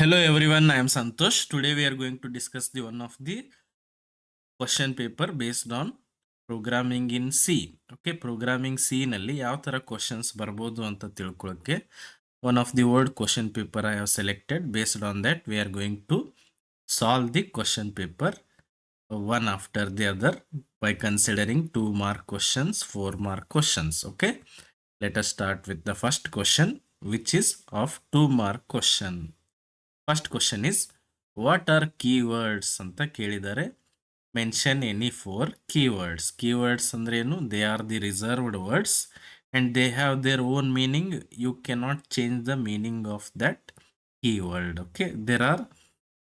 Hello everyone, I am Santosh. Today we are going to discuss the one of the question paper based on programming in C. Okay, programming C ನಲ್ಲಿ ಯಾವ ತರ questions ಬರ್ಬೋದು ಅಂತ ತಿಳ್ಕೊಳ್ಳೋಕೆ one of the word question paper I have selected. Based on that, we are going to solve the question paper one after the other by considering 2-mark questions, 4-mark questions. Okay, let us start with the first question, which is of 2-mark question. First question is what are keywords ಅಂತ ಕೇಳಿದ್ದಾರೆ. Mention any 4 keywords. Keywords ಅಂದ್ರೆ ಏನು? They are the reserved words and they have their own meaning. You cannot change the meaning of that keyword. Okay, there are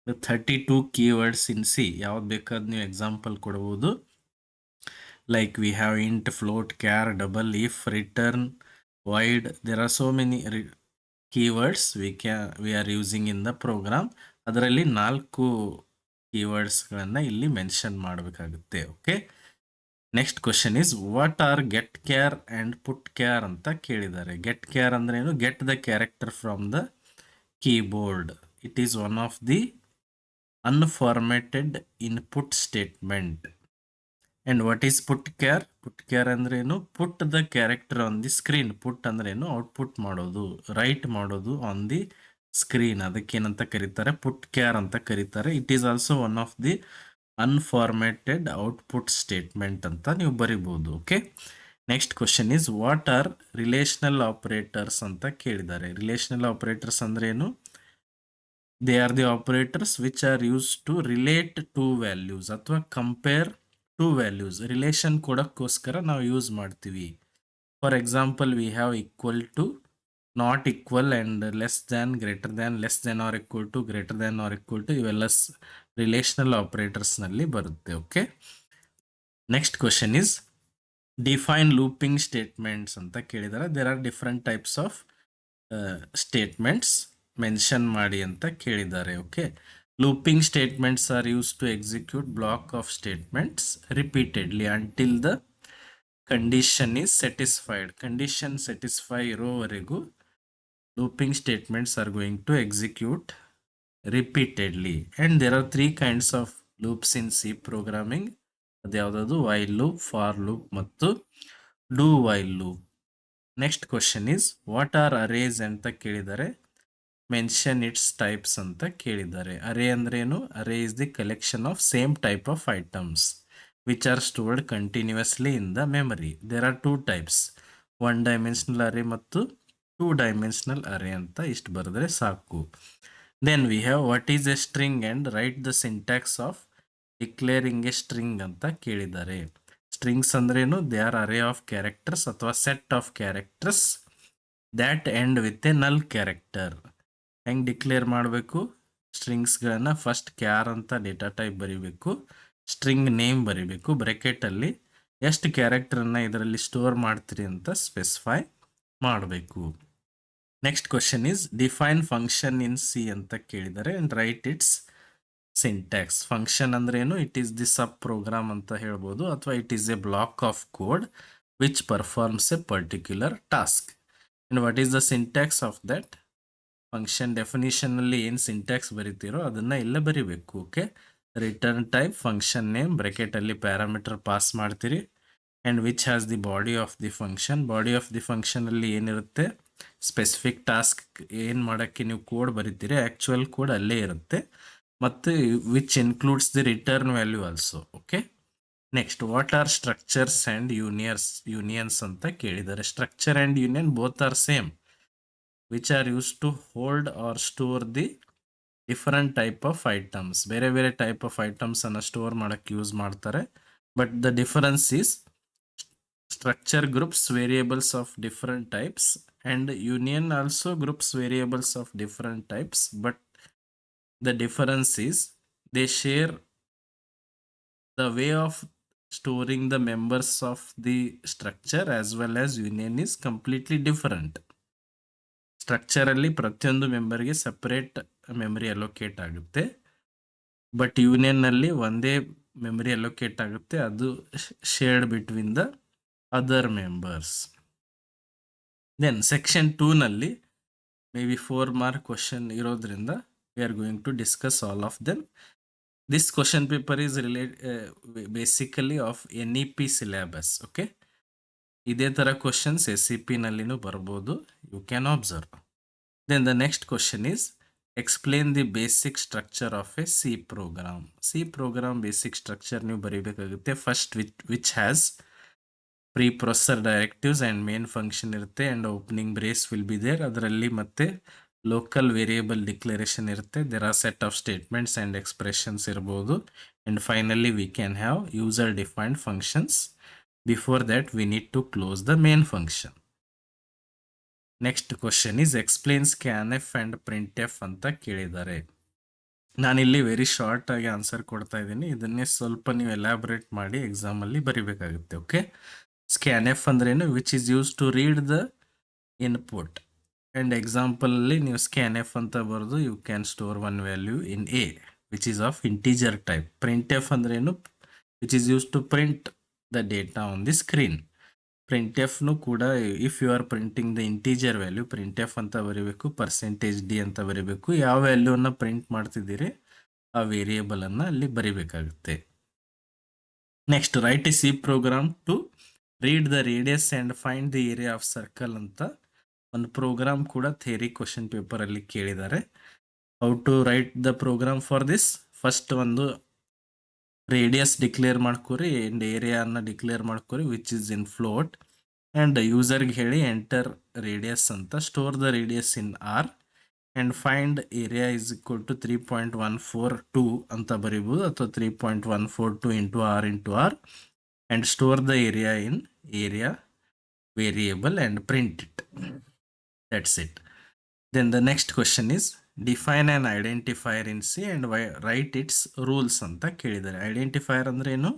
32 keywords in C. ಯಾವ್ದು ಬೇಕಾದ್ ನೀವು example ಕೊಡಬಹುದು. Like we have int, float, char, double, if, return, wide. There are so many keywords we are using in the programme. ಅದರಲ್ಲಿ 4 ಕೀವರ್ಡ್ಸ್ಗಳನ್ನು ಇಲ್ಲಿ mention ಮಾಡಬೇಕಾಗುತ್ತೆ. Okay, next question is what are ಗೆಟ್ ಕ್ಯಾರ್ ಅಂಡ್ ಪುಟ್ ಕ್ಯಾರ್ ಅಂತ ಕೇಳಿದ್ದಾರೆ. ಗೆಟ್ ಕ್ಯಾರ್ ಅಂದ್ರೆ ಏನು? Get the character from the keyboard. It is one of the unformatted input statement. And what is putchar? Putchar ಅಂದ್ರೆ ಏನು? Put the character on the screen. Put ಅಂದ್ರೆ ಏನು? ಔಟ್ಪುಟ್ ಮಾಡೋದು, ರೈಟ್ ಮಾಡೋದು ಆನ್ ದಿ ಸ್ಕ್ರೀನ್. ಅದಕ್ಕೇನಂತ ಕರೀತಾರೆ? ಪುಟ್ char ಅಂತ ಕರೀತಾರೆ. It is also one of the unformatted output statement ಅಂತ ನೀವು ಬರಿಬಹುದು. Okay, next question is what are relational operators ಅಂತ ಕೇಳಿದ್ದಾರೆ. ರಿಲೇಷನಲ್ ಆಪರೇಟರ್ಸ್ ಅಂದ್ರೆ ಏನು? They are the operators which are use to relate two values ಅಥವಾ ಕಂಪೇರ್ ಟು ವ್ಯಾಲ್ಯೂಸ್. ರಿಲೇಷನ್ ಕೊಡೋಕ್ಕೋಸ್ಕರ ನಾವು ಯೂಸ್ ಮಾಡ್ತೀವಿ. For example, we have equal to, not equal and less than, greater than, less than or equal to, greater than or equal to. ಇವೆಲ್ಲ relational operators ನಲ್ಲಿ ಬರುತ್ತೆ. Okay, next question is define looping statements ಅಂತ ಕೇಳಿದ್ದಾರೆ. There are different types of statements mention ಮಾಡಿ ಅಂತ ಕೇಳಿದ್ದಾರೆ. Okay, looping statements are used to execute block of statements repeatedly until the condition is satisfied. Condition satisfy ಇರೋವರೆಗೂ looping statements are going to execute repeatedly. And there are 3 kinds of loops in C programming. ಅದ್ಯಾವುದಾದ್ರು while loop, for loop ಮತ್ತು do while loop. Next question is what are arrays ಅಂತ ಕೇಳಿದ್ದಾರೆ. Mention its types ಅಂತ ಕೇಳಿದ್ದಾರೆ. Array ಅಂದ್ರೆ ಏನು? Array is the collection of same type of items which are stored continuously in the memory. There are 2 types, 1 dimensional array ಮತ್ತು 2 dimensional array ಅಂತ ಇಷ್ಟು ಬರೆದ್ರೆ ಸಾಕು. Then we have what is a string and write the syntax of declaring a string ಅಂತ ಕೇಳಿದ್ದಾರೆ. Strings ಅಂದ್ರೇನು? They are array of characters ಅಥವಾ set of characters that end with a null character. ಹೆಂಗೆ declare ಮಾಡಬೇಕು? ಸ್ಟ್ರಿಂಗ್ಸ್ಗಳನ್ನು first char ಅಂತ data type ಬರೀಬೇಕು, string name ಬರೀಬೇಕು, ಬ್ರೆಕೆಟಲ್ಲಿ ಎಷ್ಟು ಕ್ಯಾರೆಕ್ಟರನ್ನು ಇದರಲ್ಲಿ ಸ್ಟೋರ್ ಮಾಡ್ತೀರಿ ಅಂತ ಸ್ಪೆಸಿಫೈ ಮಾಡಬೇಕು. Next question is define function in C ಅಂತ ಕೇಳಿದ್ದಾರೆ and write its syntax. Function ಅಂದ್ರೆ ಏನು? It is the sub program ಅಂತ ಹೇಳ್ಬೋದು, ಅಥವಾ it is a block of code which performs a particular task. And what is the syntax of that function? Definition ಅಲ್ಲಿ ಏನು syntax ಬರೀತಿರೋ ಅದನ್ನ ಇಲ್ಲೇ ಬರಿಬೇಕು. Okay, return type, function name, bracket ಅಲ್ಲಿ ಪ್ಯಾರಾಮೀಟರ್ ಪಾಸ್ ಮಾಡ್ತೀರಿ and which has the body of the function. Body of the function ಅಲ್ಲಿ ಏನಿರುತ್ತೆ? ಸ್ಪೆಸಿಫಿಕ್ ಟಾಸ್ಕ್ ಏನು ಮಾಡೋಕ್ಕೆ ನೀವು ಕೋಡ್ ಬರೀತೀರಿ, ಆಕ್ಚುಯಲ್ ಕೋಡ್ ಅಲ್ಲೇ ಇರುತ್ತೆ, ಮತ್ತು which includes the return value also. Okay, next what are structures and unions ಅಂತ ಕೇಳಿದ್ದಾರೆ. Structure and union both are same, which are used to hold or store the different type of items. ಬೇರೆ ಬೇರೆ type of items ಅನ್ನ store ಮಾಡಕ್ಕೆ use ಮಾಡ್ತಾರೆ. But the difference is structure groups variables of different types and union also groups variables of different types. But the difference is they share the way of storing the members of the structure as well as union is completely different. Structure ಅಲ್ಲಿ ಪ್ರತಿಯೊಂದು ಮೆಂಬರ್ಗೆ separate memory allocate ಆಗುತ್ತೆ, but union ನಲ್ಲಿ ಒಂದೇ memory allocate ಆಗುತ್ತೆ, ಅದು shared between the other members. Then section 2 ನಲ್ಲಿ may be 4 mark question ಇರೋದ್ರಿಂದ We are going to discuss all of them. This question paper is basically of NEP syllabus. Okay, ಇದೇ ತರ questions SCP ನಲ್ಲಿನೂ ಬರ್ಬೋದು. You can observe. Then the next question is explain the basic structure of a C program. C program basic structure ನೀವು ಬರೀಬೇಕಾಗುತ್ತೆ. First which has preprocessor directives and main function ಇರುತ್ತೆ and opening brace will be there. ಅದರಲ್ಲಿ ಮತ್ತೆ local variable declaration ಇರುತ್ತೆ. There are set of statements and expressions ಇರಬಹುದು. And finally we can have user defined functions. Before that we need to close the main function. Next question is explain scanf and printf ಅಂತ ಕೇಳಿದ್ದಾರೆ. ನಾನಿಲ್ಲಿ very short ಆಗಿ answer ಕೊಡ್ತಾ ಇದ್ದೀನಿ. ಇದನ್ನೇ ಸ್ವಲ್ಪ ನೀವು ಎಲಾಬ್ರೇಟ್ ಮಾಡಿ ಎಕ್ಸಾಮ್ ಅಲ್ಲಿ ಬರಿಬೇಕಾಗುತ್ತೆ. ಓಕೆ, scanf ಅಂದ್ರೇನು? Which is use to read the input. And example ಅಲ್ಲಿ ನೀವು scanf ಅಂತ ಬರೆದು you can store one value in a which is of integer type. printf ಅಂದ್ರೇನು? Which is use to print the data on the screen. printfನು ಕೂಡ if you are printing the integer value printf ಅಂತ ಬರೀಬೇಕು, %d ಅಂತ ಬರೀಬೇಕು. ಯಾವ ವ್ಯಾಲ್ಯೂನ print ಮಾಡ್ತಿದ್ದೀರಿ ಆ ವೇರಿಯೇಬಲ್ ಅನ್ನ ಅಲ್ಲಿ ಬರಿಬೇಕಾಗುತ್ತೆ. Next write a C program to read the radius and find the area of circle ಅಂತ ಒಂದು ಪ್ರೋಗ್ರಾಮ್ ಕೂಡ ಥಿಯರಿ ಕ್ವಶನ್ ಪೇಪರ್ ಅಲ್ಲಿ ಕೇಳಿದ್ದಾರೆ. How to write the program for this? First ಒಂದು ರೇಡಿಯಸ್ ಡಿಕ್ಲೇರ್ ಮಾಡ್ಕೊರಿ ಅಂಡ್ ಏರಿಯಾನ ಡಿಕ್ಲೇರ್ ಮಾಡ್ಕೊರಿ which is in float and ಯೂಸರ್ಗೆ ಹೇಳಿ ಎಂಟರ್ ರೇಡಿಯಸ್ ಅಂತ. Store the radius in R and find area is equal to 3.142 ಅಂತ ಬರೀಬಹುದು ಅಥವಾ 3.142 into r into r and store the area in area variable and print it. That's it. Then the next question is define an identifier in C and write its rules ಅಂತ ಕೇಳಿದ್ದಾರೆ. Identifier ಅಂದ್ರೆ ಏನು?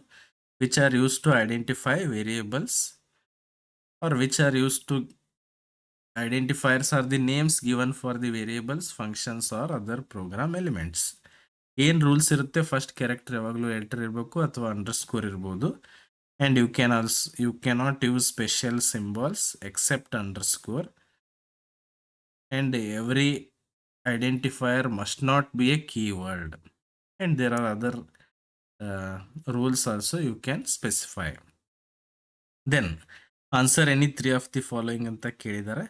Which are use to identify variables or which are used to identifiers are the names given for the variables, functions or other program elements. ಏನ್ rules ಇರುತ್ತೆ? First character ಯಾವಾಗಲೂ ಎಂಟರ್ ಇರಬೇಕು ಅಥವಾ ಅಂಡರ್ಸ್ಕೋರ್ ಇರ್ಬೋದು. And you cannot use special symbols except underscore. And every identifier must not be a keyword. And there are other rules also you can specify. Then answer any three of the following ಅಂತ ಕೇಳಿದ್ದಾರೆ.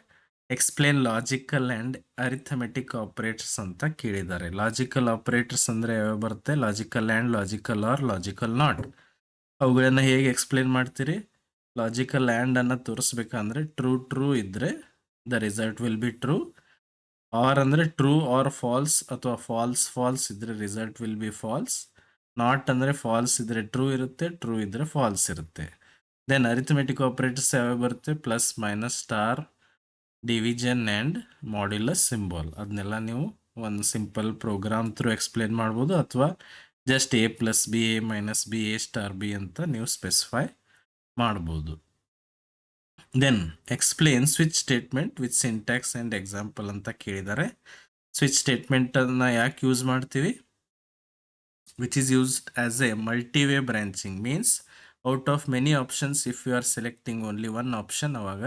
Explain logical and arithmetic operators ಅಂತ ಕೇಳಿದ್ದಾರೆ. Logical operators ಅಂದ್ರೆ ಯಾವ ಬರುತ್ತೆ? Logical and, logical or, logical not. ಅವುಗಳನ್ನ ಹೇಗೆ explain ಮಾಡ್ತೀರಿ? ಲಾಜಿಕಲ್ ಆ್ಯಂಡ್ ಅನ್ನ ತೋರಿಸ್ಬೇಕಂದ್ರೆ ಟ್ರೂ ಇದ್ರೆ the result will be true. Or ಅಂದ್ರೆ ಟ್ರೂ ಆರ್ ಫಾಲ್ಸ್ ಅಥವಾ ಫಾಲ್ಸ್ ಇದ್ರೆ result will be false. Not ಅಂದ್ರೆ ಫಾಲ್ಸ್ ಇದ್ರೆ ಟ್ರೂ ಇರುತ್ತೆ, ಟ್ರೂ ಇದ್ರೆ ಫಾಲ್ಸ್ ಇರುತ್ತೆ. ದೆನ್ ಅರಿಥಮೆಟಿಕ್ ಆಪರೇಟರ್ಸ್ ಯಾವ ಬರುತ್ತೆ? Plus, minus, star, division and modulus symbol. ಅದನ್ನೆಲ್ಲ ನೀವು ಒಂದು ಸಿಂಪಲ್ ಪ್ರೋಗ್ರಾಮ್ ಥ್ರೂ ಎಕ್ಸ್ಪ್ಲೇನ್ ಮಾಡ್ಬೋದು ಅಥವಾ just a + b, a - b, a * b ಅಂತ ನೀವು ಸ್ಪೆಸಿಫೈ ಮಾಡ್ಬೋದು. Then explain switch statement with syntax and example ಅಂತ ಕೇಳಿದ್ದಾರೆ. ಸ್ವಿಚ್ ಸ್ಟೇಟ್ಮೆಂಟ್ ಅನ್ನ ಯಾಕೆ ಯೂಸ್ ಮಾಡ್ತೀವಿ? Which is used as a multiway branching. Means out of many options if you are selecting only one option ಅವಾಗ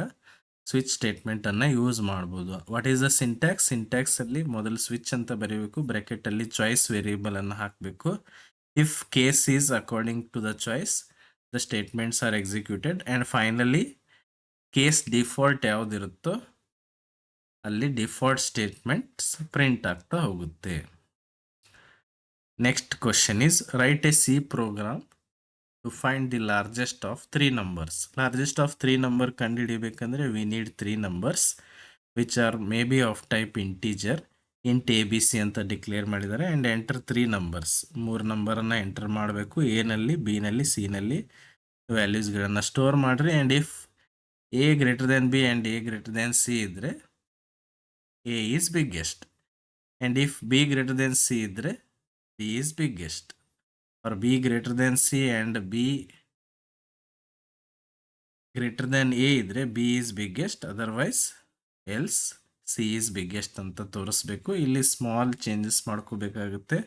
switch statement ಅನ್ನ use ಮಾಡ್ಬೋದು. What is the syntax? Syntax ಅಲ್ಲಿ ಮೊದಲು ಸ್ವಿಚ್ ಅಂತ ಬರೀಬೇಕು, ಬ್ರಾಕೆಟ್ ಅಲ್ಲಿ ಚಾಯ್ಸ್ ವೇರಿಯೇಬಲ್ ಅನ್ನು ಹಾಕಬೇಕು. If case is according to the choice the statements are executed and finally case default ಯಾವುದಿರುತ್ತೋ ಅಲ್ಲಿ ಡಿಫಾಲ್ಟ್ ಸ್ಟೇಟ್ಮೆಂಟ್ಸ್ ಪ್ರಿಂಟ್ ಆಗ್ತಾ ಹೋಗುತ್ತೆ. Next question is write a C program to find the largest of 3 numbers. Largest of 3 number ಕಂಡುಹಿಡಿಬೇಕಂದ್ರೆ we need 3 numbers which are may be of type integer. Int ABC ಅಂತ declare ಮಾಡಿದ್ದಾರೆ and enter 3 numbers. 3 ನಂಬರನ್ನು enter ಮಾಡಬೇಕು. A ನಲ್ಲಿ, B ನಲ್ಲಿ, C ನಲ್ಲಿ ವ್ಯಾಲ್ಯೂಸ್ಗಳನ್ನು store ಮಾಡ್ರಿ. And if A greater than B and A greater than C ಇದ್ರೆ A is biggest. And if B greater than C ಇದ್ರೆ B is biggest. Or B greater than C and B greater than A ಇದ್ರೆ B is biggest. Otherwise else C is biggest ಅಂತ ತೋರಿಸ್ಬೇಕು. ಇಲ್ಲಿ small changes ಮಾಡ್ಕೋಬೇಕಾಗುತ್ತೆ.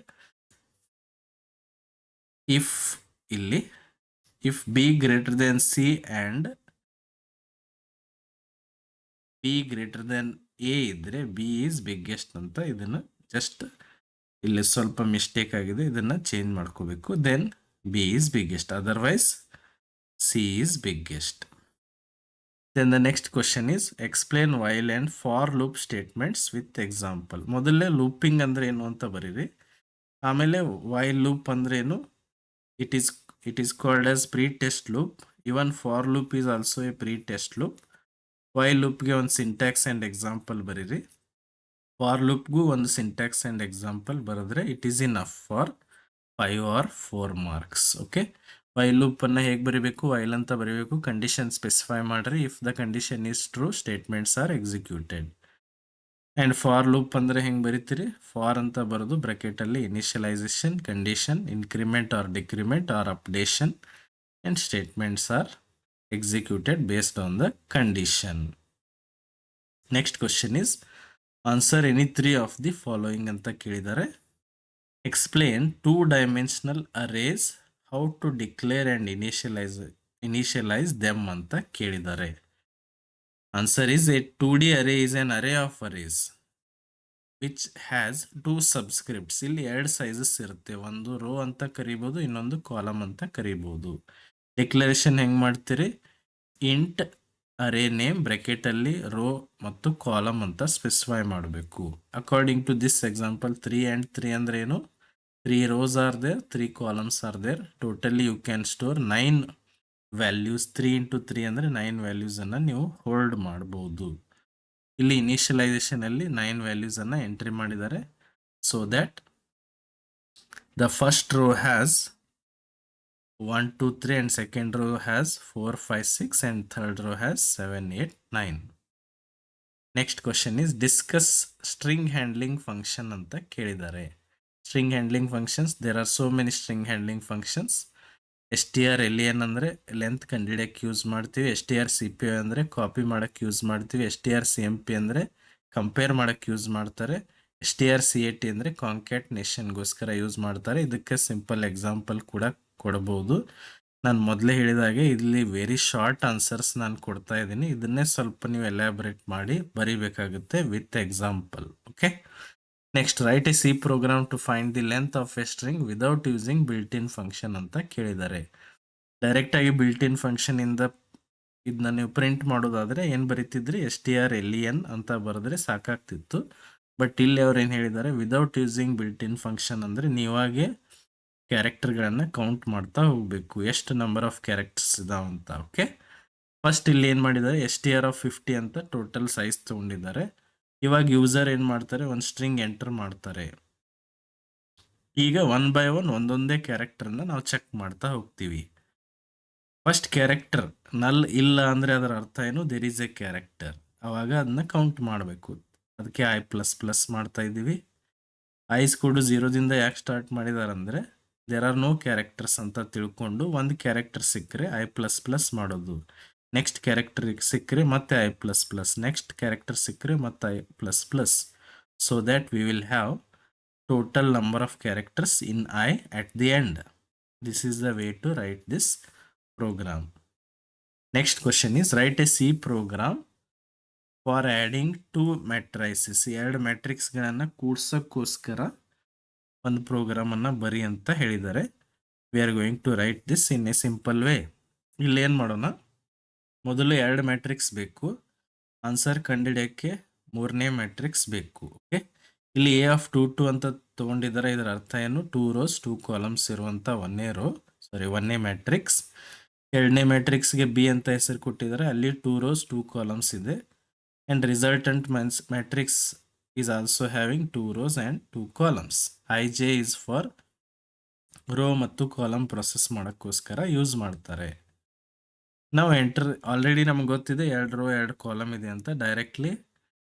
if B greater than C and B greater than A ಇದ್ರೆ B is biggest ಅಂತ ಇದನ್ನು just ಇಲ್ಲಿ ಸ್ವಲ್ಪ ಮಿಸ್ಟೇಕ್ ಆಗಿದೆ, ಇದನ್ನು ಚೇಂಜ್ ಮಾಡ್ಕೋಬೇಕು. Then B is biggest, otherwise C is biggest. Then the next question is explain while and for loop statements with example. ಮೊದಲೇ looping ಅಂದ್ರೆ ಏನು ಅಂತ ಬರೀರಿ. ಆಮೇಲೆ while loop ಅಂದ್ರೆ ಏನು, it is called as pre-test loop. Even for loop is also a pre-test loop. While loop ಗೆ ಒಂದು ಸಿಂಟ್ಯಾಕ್ಸ್ ಅಂಡ್ ಎಕ್ಸಾಂಪಲ್ ಬರೀರಿ. ಫಾರ್ ಲೂಪ್ಗೂ ಒಂದು ಸಿಂಟ್ಯಾಕ್ಸ್ ಅಂಡ್ ಎಕ್ಸಾಂಪಲ್ ಬರೆದ್ರೆ it is enough for 5 or 4 marks. Okay, while loop ಅನ್ನ ಹೇಗೆ ಬರೀಬೇಕು, while ಅಂತ ಬರೀಬೇಕು, ಕಂಡೀಷನ್ ಸ್ಪೆಸಿಫೈ ಮಾಡ್ರಿ. If the condition is true statements are executed. And for loop ಅಂದ್ರೆ ಹೆಂಗೆ ಬರೀತೀರಿ, ಫಾರ್ ಅಂತ ಬರೋದು ಬ್ರಾಕೆಟ್ ಅಲ್ಲಿ initialisation, condition, increment or decrement or updation, and statements are executed based on the condition. Next question is answer any 3 of the following ಅಂತ ಕೇಳಿದ್ದಾರೆ. Explain 2-dimensional arrays, how to declare and initialise them ಅಂತ ಕೇಳಿದ್ದಾರೆ. Answer is a 2D array is an array of arrays which has 2 subscripts. ಇಲ್ಲಿ 2 sizes ಇರುತ್ತೆ, ಒಂದು rho ಅಂತ ಕರಿಬಹುದು, ಇನ್ನೊಂದು ಕಾಲಮ್ ಅಂತ ಕರಿಬಹುದು. ಡಿಕ್ಲರೇಷನ್ ಹೆಂಗ್ ಮಾಡ್ತೀರಿ, ಇಂಟ್ ಅರೇ ನೇಮ್ ಬ್ರಾಕೆಟ್ ಅಲ್ಲಿ ರೋ ಮತ್ತು ಕಾಲಮ್ ಅಂತ ಸ್ಪೆಸಿಫೈ ಮಾಡಬೇಕು. According to this example 3 and 3 ಅಂದ್ರೆ ಏನು, 3 rows are there, 3 columns are there. Totally you can store 9 values. 3 into 3 ಅಂದ್ರೆ 9 values ಅನ್ನ ನೀವು ಹೋಲ್ಡ್ ಮಾಡಬಹುದು. ಇಲ್ಲಿ ಇನಿಷಿಯಲೈಸೇಷನ್ ಅಲ್ಲಿ 9 values ಅನ್ನ ಎಂಟ್ರಿ ಮಾಡಿದ್ದಾರೆ. So that the first row has 1 2 3 and second row has 4 5 6 and third row has 7 8 9. Next question is discuss string handling function ಅಂತ ಕೇಳಿದ್ದಾರೆ. String handling functions, there are so many string handling functions. strlen ಅಂದ್ರೆ length ಕಂಡುಹಿಡಿಯಕ್ಕೆ use ಮಾಡ್ತೀವಿ, strcpy ಅಂದ್ರೆ copy ಮಾಡಕ್ಕೆ use ಮಾಡ್ತೀವಿ, strcmp ಅಂದ್ರೆ compare ಮಾಡಕ್ಕೆ use ಮಾಡ್ತಾರೆ, strcat ಅಂದ್ರೆ ಕಾಂಕ್ಯಾಟ್ನೇಷನ್ಗೋಸ್ಕರ ಯೂಸ್ ಮಾಡ್ತಾರೆ. ಇದಕ್ಕೆ ಸಿಂಪಲ್ ಎಕ್ಸಾಂಪಲ್ ಕೂಡ ಕೊಡಬಹುದು. ನಾನು ಮೊದಲೇ ಹೇಳಿದಾಗೆ ಇಲ್ಲಿ ವೆರಿ ಶಾರ್ಟ್ ಆನ್ಸರ್ಸ್ ನಾನು ಕೊಡ್ತಾ ಇದ್ದೀನಿ, ಇದನ್ನೇ ಸ್ವಲ್ಪ ನೀವು ಎಲಾಬ್ರೇಟ್ ಮಾಡಿ ಬರೀಬೇಕಾಗುತ್ತೆ with example. Okay, next write a C program to find the length of a string without using built in function ಅಂತ ಕೇಳಿದ್ದಾರೆ. ಡೈರೆಕ್ಟ್ ಆಗಿ ಬಿಲ್ಟ್ ಇನ್ ಫಂಕ್ಷನ್ ಇಂದ ಇದನ್ನ ನೀವು ಪ್ರಿಂಟ್ ಮಾಡೋದಾದ್ರೆ ಏನ್ ಬರೀತಿದ್ರಿ, strlen ಅಂತ ಬರೆದ್ರೆ ಸಾಕಾಗ್ತಿತ್ತು. ಬಟ್ ಇಲ್ಲಿ ಅವ್ರು ಏನ್ ಹೇಳಿದ್ದಾರೆ, without using built in function ಅಂದ್ರೆ ನೀವಾಗೆ ಕ್ಯಾರೆಕ್ಟರ್ಗಳನ್ನ ಕೌಂಟ್ ಮಾಡ್ತಾ ಹೋಗ್ಬೇಕು, ಎಷ್ಟು ನಂಬರ್ ಆಫ್ ಕ್ಯಾರೆಕ್ಟರ್ಸ್ ಇದಾವ ಅಂತ. ಓಕೆ, ಫಸ್ಟ್ ಇಲ್ಲಿ ಏನ್ ಮಾಡಿದ್ದಾರೆ, str50 ಅಂತ ಟೋಟಲ್ ಸೈಜ್ ತಗೊಂಡಿದ್ದಾರೆ. ಇವಾಗ ಯೂಸರ್ ಏನ್ ಮಾಡ್ತಾರೆ, ಒಂದು ಸ್ಟ್ರಿಂಗ್ ಎಂಟರ್ ಮಾಡ್ತಾರೆ. ಈಗ 1 by 1 ಒಂದೊಂದೇ ಕ್ಯಾರೆಕ್ಟರ್ನ ನಾವು ಚೆಕ್ ಮಾಡ್ತಾ ಹೋಗ್ತೀವಿ. ಫಸ್ಟ್ ಕ್ಯಾರೆಕ್ಟರ್ ನಲ್ ಇಲ್ಲ ಅಂದ್ರೆ ಅದರ ಅರ್ಥ ಏನು, ದೇರ್ ಈಸ್ ಎ ಕ್ಯಾರೆಕ್ಟರ್. ಅವಾಗ ಅದನ್ನ ಕೌಂಟ್ ಮಾಡಬೇಕು. ಅದಕ್ಕೆ i++ ಮಾಡ್ತಾ ಇದ್ದೀವಿ. ಐಸ್ ಕೂಡ 0ದಿಂದ ಯಾಕೆ ಸ್ಟಾರ್ಟ್ ಮಾಡಿದಾರಂದ್ರೆ ದೇರ್ ಆರ್ ನೋ ಕ್ಯಾರೆಕ್ಟರ್ಸ್ ಅಂತ ತಿಳ್ಕೊಂಡು ಒಂದು ಕ್ಯಾರೆಕ್ಟರ್ ಸಿಕ್ಕರೆ i++ ಮಾಡೋದು, ನೆಕ್ಸ್ಟ್ ಕ್ಯಾರೆಕ್ಟರ್ ಸಿಕ್ಕರೆ ಮತ್ತೆ i++, ನೆಕ್ಸ್ಟ್ ಕ್ಯಾರೆಕ್ಟರ್ ಸಿಕ್ಕರೆ ಮತ್ತೆ i++, so that we will have total number of characters in I at the end. This is the way to write this program. Next question is write a C program for adding 2 matrices. 2 ಮ್ಯಾಟ್ರಿಕ್ಸ್ಗಳನ್ನು ಕೂಡ್ಸೋಕ್ಕೋಸ್ಕರ ಒಂದು program ಅನ್ನ ಬರಿ ಅಂತ ಹೇಳಿದ್ದಾರೆ. We are going to write this in a simple way. ಇಲ್ಲಿ ಏನು ಮಾಡೋಣ, ಮೊದಲು 2 matrix ಬೇಕು, ಆನ್ಸರ್ ಕಂಡುಹಿಡಿಯೋಕ್ಕೆ 3ನೇ ಮ್ಯಾಟ್ರಿಕ್ಸ್ ಬೇಕು. ಓಕೆ, ಇಲ್ಲಿ a of 2 2 ಅಂತ ತಗೊಂಡಿದ್ದಾರೆ. ಇದರ ಅರ್ಥ ಏನು, 2 rows 2 ಕಾಲಮ್ಸ್ ಇರುವಂತ ಒಂದನೇ ಮ್ಯಾಟ್ರಿಕ್ಸ್. 2ನೇ ಮ್ಯಾಟ್ರಿಕ್ಸ್ಗೆ ಬಿ ಅಂತ ಹೆಸರು ಕೊಟ್ಟಿದ್ದಾರೆ, ಅಲ್ಲಿ 2 rows 2 ಕಾಲಮ್ಸ್ ಇದೆ. And resultant matrix is also having 2 rows and 2 columns. ij is for row ಮತ್ತು ಕಾಲಮ್ ಪ್ರೊಸೆಸ್ ಮಾಡೋಕ್ಕೋಸ್ಕರ ಯೂಸ್ ಮಾಡ್ತಾರೆ. ನಾವು ಎಂಟರ್, ಆಲ್ರೆಡಿ ನಮ್ಗೆ ಗೊತ್ತಿದೆ 2 ರೋ 2 ಕಾಲಮ್ ಇದೆ ಅಂತ. Directly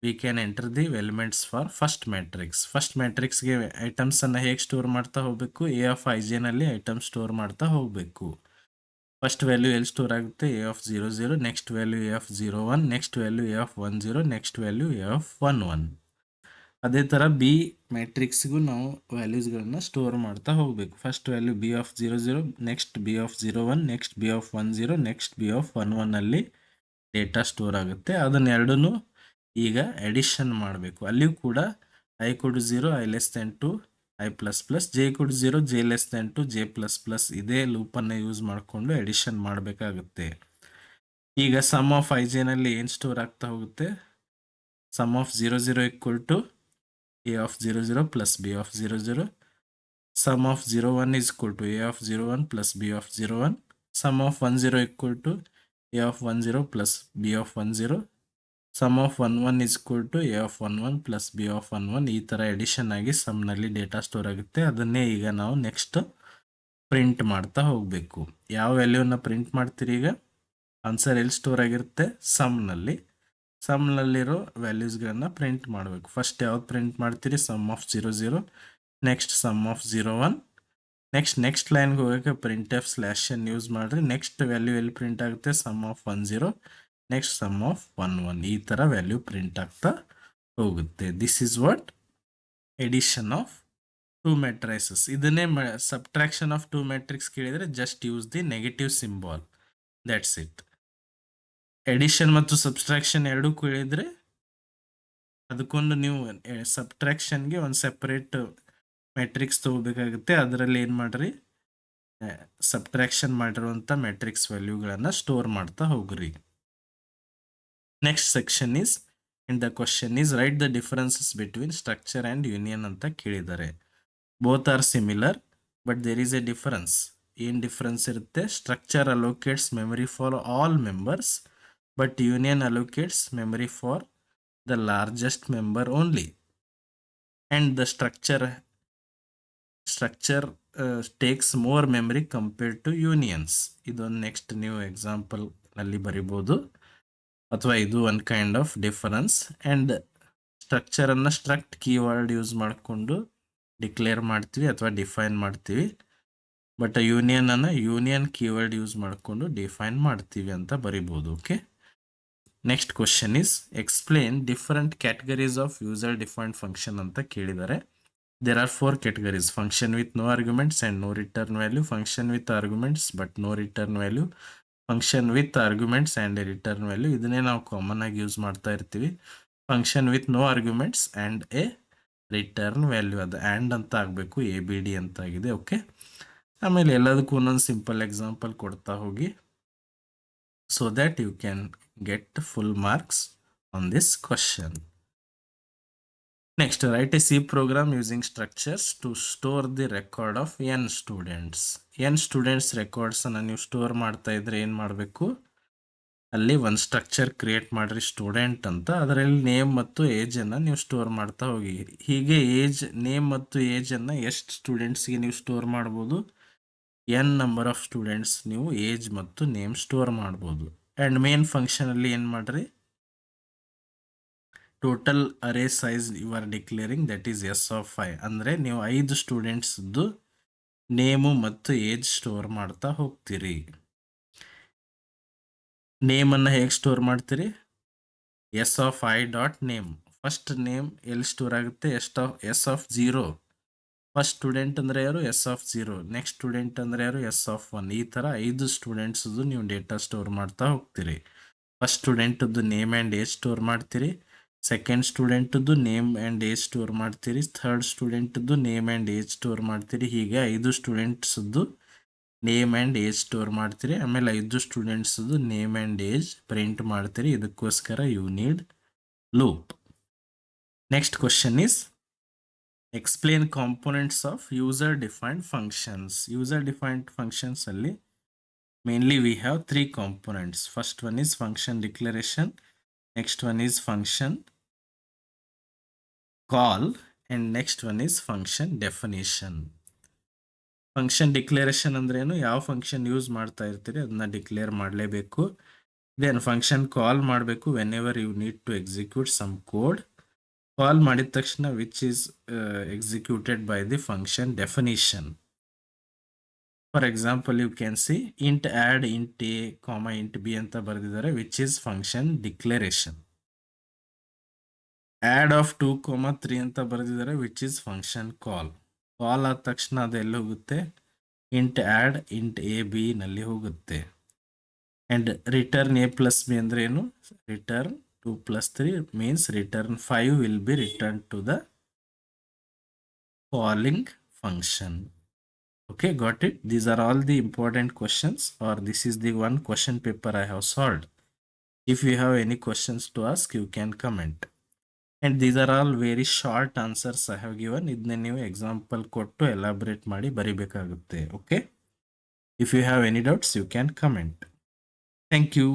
we can enter the elements for first matrix. First ಮ್ಯಾಟ್ರಿಕ್ಸ್ಗೆ ಐಟಮ್ಸ್ ಅನ್ನ ಹೇಗೆ ಸ್ಟೋರ್ ಮಾಡ್ತಾ ಹೋಗ್ಬೇಕು, a of ij ನಲ್ಲಿ ಐಟಮ್ ಸ್ಟೋರ್ ಮಾಡ್ತಾ ಹೋಗ್ಬೇಕು. ಫಸ್ಟ್ ವ್ಯಾಲ್ಯೂ ಎಲ್ಲಿ ಸ್ಟೋರ್ ಆಗುತ್ತೆ, a of 0 0, next value a of 0 1, next value a of 1 0, next value a of 1 1. ಅದೇ ಥರ ಬಿ ಮ್ಯಾಟ್ರಿಕ್ಸ್ಗೂ ನಾವು ವ್ಯಾಲ್ಯೂಸ್ಗಳನ್ನ ಸ್ಟೋರ್ ಮಾಡ್ತಾ ಹೋಗಬೇಕು. First value B of 0 0, next B of 0 1, next B of 1 0, next B of 1 1 ಅಲ್ಲಿ data store ಆಗುತ್ತೆ. ಅದನ್ನೆರಡನ್ನೂ ಈಗ edition ಮಾಡಬೇಕು. ಅಲ್ಲಿಯೂ ಕೂಡ i = 0, i <2, i plus plus j equal to 0 j less than two j plus plus ಇದೇ ಲೂಪನ್ನು use ಮಾಡಿಕೊಂಡು edition ಮಾಡಬೇಕಾಗುತ್ತೆ. ಈಗ ಸಮ್ ಆಫ್ ಐ ಜೆನಲ್ಲಿ ಏನು ಸ್ಟೋರ್ ಆಗ್ತಾ ಹೋಗುತ್ತೆ? Sum of 0 0 equal to A of 0 0 plus B of 0 0. Sum of 0 1 is equal to a of 0 1 plus b of 0 1. Sum of 1 0 equal to a of 1 0 plus b of 1 0. Sum of 1 1 is equal to a of 1 1 plus b of 1 1. ಈ ಥರ edition ಆಗಿ ಸಮ್ನಲ್ಲಿ data store ಆಗುತ್ತೆ. ಅದನ್ನೇ ಈಗ ನಾವು next print ಮಾಡ್ತಾ ಹೋಗಬೇಕು. ಯಾವ ವ್ಯಾಲ್ಯೂನ ಪ್ರಿಂಟ್ ಮಾಡ್ತೀರಿ? ಈಗ ಆನ್ಸರ್ ಎಲ್ಲಿ ಸ್ಟೋರ್ ಆಗಿರುತ್ತೆ? ಸಮ್ನಲ್ಲಿ. ಸಮ್ನಲ್ಲಿರೋ ವ್ಯಾಲ್ಯೂಸ್ಗಳನ್ನ ಪ್ರಿಂಟ್ ಮಾಡಬೇಕು. ಫಸ್ಟ್ ಯಾವ್ದು ಪ್ರಿಂಟ್ ಮಾಡ್ತೀರಿ? Sum of 0 0. Next sum of 0 1. Next ಲೈನ್ಗೆ ಹೋಗೋಕೆ print F slash N use ಮಾಡಿರಿ. ನೆಕ್ಸ್ಟ್ ವ್ಯಾಲ್ಯೂ ಎಲ್ಲಿ ಪ್ರಿಂಟ್ ಆಗುತ್ತೆ? Sum of 1 0. Next sum of 1 1. ಈ ಥರ ವ್ಯಾಲ್ಯೂ ಪ್ರಿಂಟ್ ಆಗ್ತಾ ಹೋಗುತ್ತೆ. This is what addition of two matrices. ಇದನ್ನೇ ಸಬ್ಟ್ರಾಕ್ಷನ್ ಆಫ್ ಟೂ ಮ್ಯಾಟ್ರಿಕ್ಸ್ ಕೇಳಿದರೆ just use the negative symbol, that's it. Edition ಮತ್ತು ಸಬ್ಸ್ಟ್ರಾಕ್ಷನ್ ಎರಡೂ ಕೇಳಿದರೆ ಅದಕ್ಕೊಂದು ನೀವು ಸಬ್ಟ್ರಾಕ್ಷನ್ಗೆ ಒಂದು ಸೆಪರೇಟ್ ಮ್ಯಾಟ್ರಿಕ್ಸ್ ತಗೋಬೇಕಾಗುತ್ತೆ. ಅದರಲ್ಲಿ ಏನು ಮಾಡ್ರಿ? ಸಬ್ಟ್ರಾಕ್ಷನ್ ಮಾಡಿರುವಂಥ ಮ್ಯಾಟ್ರಿಕ್ಸ್ ವ್ಯಾಲ್ಯೂಗಳನ್ನು ಸ್ಟೋರ್ ಮಾಡ್ತಾ ಹೋಗ್ರಿ. Next section is in the question is write the differences between structure and union ಅಂತ ಕೇಳಿದ್ದಾರೆ. Both are similar but there is a difference. ಏನು ಡಿಫರೆನ್ಸ್ ಇರುತ್ತೆ? Structure allocates memory for all members but union allocates memory for the largest member only. And the structure takes more memory compared to unions. ಇದೊಂದು next ನೀವು ಎಕ್ಸಾಂಪಲ್ನಲ್ಲಿ ಬರಿಬೋದು, ಅಥವಾ ಇದು ಒಂದು kind of difference. And ಸ್ಟ್ರಕ್ಚರನ್ನು ಸ್ಟ್ರಕ್ಟ್ ಕೀವರ್ಡ್ ಯೂಸ್ ಮಾಡಿಕೊಂಡು declare ಮಾಡ್ತೀವಿ ಅಥವಾ ಡಿಫೈನ್ ಮಾಡ್ತೀವಿ. ಬಟ್ ಯೂನಿಯನನ್ನು ಯೂನಿಯನ್ ಕೀವರ್ಡ್ ಯೂಸ್ ಮಾಡಿಕೊಂಡು ಡಿಫೈನ್ ಮಾಡ್ತೀವಿ ಅಂತ ಬರಿಬೋದು. Okay. Next question is explain different categories of user defined function ಅಂತ ಕೇಳಿದ್ದಾರೆ. There are 4 categories: function with no arguments and no return value, function with arguments but no return value, function with arguments and a return value. ಇದನ್ನೇ ನಾವು common ಆಗಿ use ಮಾಡ್ತಾ ಇರ್ತೀವಿ. Function with no arguments and a return value, ಅದು and ಅಂತ ಆಗಬೇಕು, A B D ಅಂತ ಆಗಿದೆ. ಓಕೆ. ಆಮೇಲೆ ಎಲ್ಲದಕ್ಕೂ ಒಂದೊಂದು ಸಿಂಪಲ್ ಎಕ್ಸಾಂಪಲ್ ಕೊಡ್ತಾ ಹೋಗಿ, so that you can get full marks on this question. Next, write a C program using structures to store the record of n students. n students records ಅನ್ನು ನೀವು store ಮಾಡ್ತಾ ಇದ್ರೆ ಏನು ಮಾಡಬೇಕು? ಅಲ್ಲಿ ಒಂದು ಸ್ಟ್ರಕ್ಚರ್ ಕ್ರಿಯೇಟ್ ಮಾಡಿರಿ ಸ್ಟೂಡೆಂಟ್ ಅಂತ. ಅದರಲ್ಲಿ ನೇಮ್ ಮತ್ತು ಏಜನ್ನು ನೀವು ಸ್ಟೋರ್ ಮಾಡ್ತಾ ಹೋಗಿ. ಹೀಗೆ ನೇಮ್ ಮತ್ತು ಏಜನ್ನು ಎಷ್ಟು ಸ್ಟೂಡೆಂಟ್ಸ್ಗೆ ನೀವು ಸ್ಟೋರ್ ಮಾಡ್ಬೋದು? n ನಂಬರ್ ಆಫ್ ಸ್ಟೂಡೆಂಟ್ಸ್ ನೀವು ಏಜ್ ಮತ್ತು ನೇಮ್ ಸ್ಟೋರ್ ಮಾಡ್ಬೋದು. ಆ್ಯಂಡ್ ಮೇನ್ ಫಂಕ್ಷನಲ್ಲಿ ಏನು ಮಾಡಿರಿ? Total array size you are declaring, that is S of 5. ಅಂದರೆ ನೀವು 5 ಸ್ಟೂಡೆಂಟ್ಸ್ದು ನೇಮು ಮತ್ತು ಏಜ್ ಸ್ಟೋರ್ ಮಾಡ್ತಾ ಹೋಗ್ತೀರಿ. ನೇಮನ್ನು ಹೇಗೆ ಸ್ಟೋರ್ ಮಾಡ್ತೀರಿ? S of I dot name. First name ಎಲ್ಲಿ ಸ್ಟೋರ್ ಆಗುತ್ತೆ? S of 0. ಫಸ್ಟ್ ಸ್ಟೂಡೆಂಟ್ ಅಂದರೆ ಯಾರು? S of 0. ನೆಕ್ಸ್ಟ್ ಸ್ಟೂಡೆಂಟ್ ಅಂದರೆ ಯಾರು? S of 1. ಈ ಥರ 5 ಸ್ಟೂಡೆಂಟ್ಸ್ದು ನೀವು ಡೇಟಾ ಸ್ಟೋರ್ ಮಾಡ್ತಾ ಹೋಗ್ತೀರಿ. ಫಸ್ಟ್ ಸ್ಟೂಡೆಂಟದ್ದು ನೇಮ್ ಆ್ಯಂಡ್ ಏಜ್ ಸ್ಟೋರ್ ಮಾಡ್ತೀರಿ. ಸೆಕೆಂಡ್ ಸ್ಟೂಡೆಂಟದ್ದು ನೇಮ್ ಆ್ಯಂಡ್ ಏಜ್ ಸ್ಟೋರ್ ಮಾಡ್ತೀರಿ. ಥರ್ಡ್ ಸ್ಟೂಡೆಂಟದ್ದು ನೇಮ್ ಆ್ಯಂಡ್ ಏಜ್ ಸ್ಟೋರ್ ಮಾಡ್ತೀರಿ. ಹೀಗೆ 5 ಸ್ಟೂಡೆಂಟ್ಸದ್ದು ನೇಮ್ ಆ್ಯಂಡ್ ಏಜ್ ಸ್ಟೋರ್ ಮಾಡ್ತೀರಿ. ಆಮೇಲೆ 5 ಸ್ಟೂಡೆಂಟ್ಸದ್ದು ನೇಮ್ ಆ್ಯಂಡ್ ಏಜ್ ಪ್ರಿಂಟ್ ಮಾಡ್ತೀರಿ. ಇದಕ್ಕೋಸ್ಕರ you need loop. Next question is explain components of user defined functions. User defined functions ಅಲ್ಲಿ mainly we have 3 components. First one is function declaration, next one is function call, and next one is function definition. Function declaration ಅಂದ್ರೆ ಏನು? ಯಾವ function use ಮಾಡ್ತಾ ಇರ್ತೀರಿ ಅದನ್ನ declare ಮಾಡಲೇಬೇಕು. Then function call ಮಾಡಬೇಕು whenever you need to execute some code. Call ಮಾಡಿದ ತಕ್ಷಣ which is executed by the function definition. For example you can see int add int a comma int b ಅಂತ ಬರೆದಿದ್ದಾರೆ, which is function declaration. Add of 2, 3 ಅಂತ ಬರೆದಿದ್ದಾರೆ, which is function call. Call ಆದ ತಕ್ಷಣ ಅದು ಎಲ್ಲಿ ಹೋಗುತ್ತೆ? Int add int a b ನಲ್ಲಿ ಹೋಗುತ್ತೆ. And return a plus b ಅಂದರೆ ಏನು? Return 2 + 3 means return 5 will be return to the calling function. Okay, got it? These are all the important questions, or this is the one question paper I have solved. If you have any questions to ask, you can comment. And these are all very short answers I have given. ಇದನ್ನ ನೀವು example ಕೊಟ್ಟು elaborate ಮಾಡಿ ಬರಿಬೇಕಾಗುತ್ತೆ. Okay, if you have any doubts, you can comment. Thank you.